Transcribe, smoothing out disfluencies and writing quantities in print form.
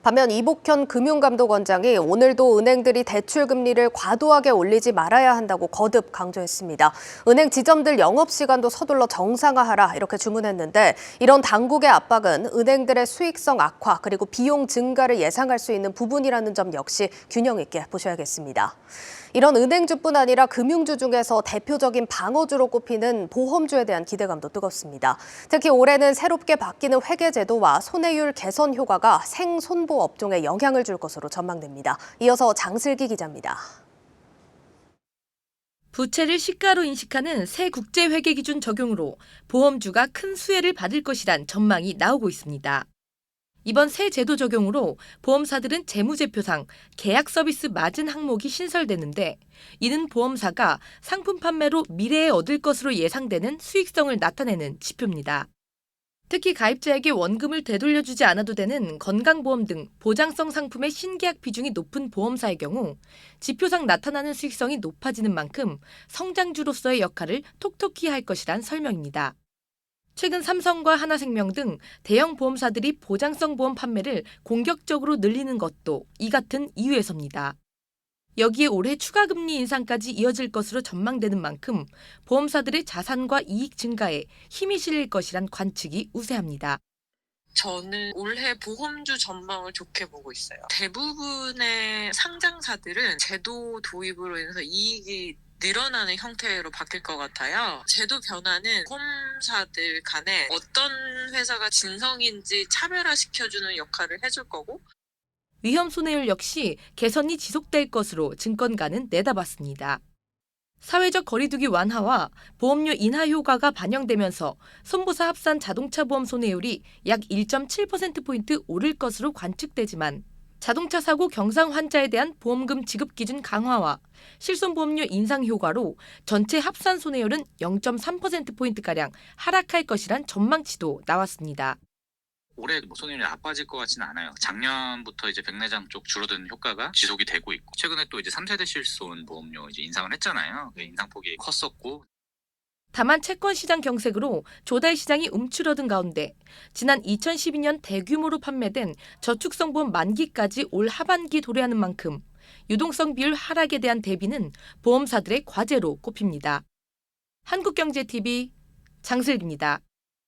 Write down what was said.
반면 이복현 금융감독원장이 오늘도 은행들이 대출 금리를 과도하게 올리지 말아야 한다고 거듭 강조했습니다. 은행 지점들 영업시간도 서둘러 정상화하라 이렇게 주문했는데 이런 당국의 압박은 은행들의 수익성 악화 그리고 비용 증가를 예상할 수 있는 부분이라는 점 역시 균형 있게 보셔야겠습니다. 이런 은행주뿐 아니라 금융주 중에서 대표적인 방어주로 꼽히는 보험주에 대한 기대감도 뜨겁습니다. 특히 올해는 새롭게 바뀌는 회계제도와 손해율 개선 효과가 생손보 업종에 영향을 줄 것으로 전망됩니다. 이어서 장슬기 기자입니다. 부채를 시가로 인식하는 새 국제회계기준 적용으로 보험주가 큰 수혜를 받을 것이란 전망이 나오고 있습니다. 이번 새 제도 적용으로 보험사들은 재무제표상 계약 서비스 마진 항목이 신설되는데 이는 보험사가 상품 판매로 미래에 얻을 것으로 예상되는 수익성을 나타내는 지표입니다. 특히 가입자에게 원금을 되돌려주지 않아도 되는 건강보험 등 보장성 상품의 신계약 비중이 높은 보험사의 경우 지표상 나타나는 수익성이 높아지는 만큼 성장주로서의 역할을 톡톡히 할 것이란 설명입니다. 최근 삼성과 하나생명 등 대형 보험사들이 보장성 보험 판매를 공격적으로 늘리는 것도 이 같은 이유에서입니다. 여기에 올해 추가 금리 인상까지 이어질 것으로 전망되는 만큼 보험사들의 자산과 이익 증가에 힘이 실릴 것이란 관측이 우세합니다. 저는 올해 보험주 전망을 좋게 보고 있어요. 대부분의 상장사들은 제도 도입으로 인해서 이익이 늘어나는 형태로 바뀔 것 같아요. 제도 변화는 보험사들 간에 어떤 회사가 진성인지 차별화시켜주는 역할을 해줄 거고, 위험 손해율 역시 개선이 지속될 것으로 증권가는 내다봤습니다. 사회적 거리두기 완화와 보험료 인하 효과가 반영되면서 손보사 합산 자동차 보험 손해율이 약 1.7%포인트 오를 것으로 관측되지만 자동차 사고 경상 환자에 대한 보험금 지급 기준 강화와 실손보험료 인상 효과로 전체 합산 손해율은 0.3%포인트가량 하락할 것이란 전망치도 나왔습니다. 올해 손해율이 나빠질 것 같지는 않아요. 작년부터 이제 백내장 쪽 줄어드는 효과가 지속이 되고 있고, 최근에 또 이제 3세대 실손 보험료 이제 인상을 했잖아요. 인상폭이 컸었고. 다만 채권 시장 경색으로 조달 시장이 움츠러든 가운데 지난 2012년 대규모로 판매된 저축성 보험 만기까지 올 하반기 도래하는 만큼 유동성 비율 하락에 대한 대비는 보험사들의 과제로 꼽힙니다. 한국경제TV 장슬기입니다.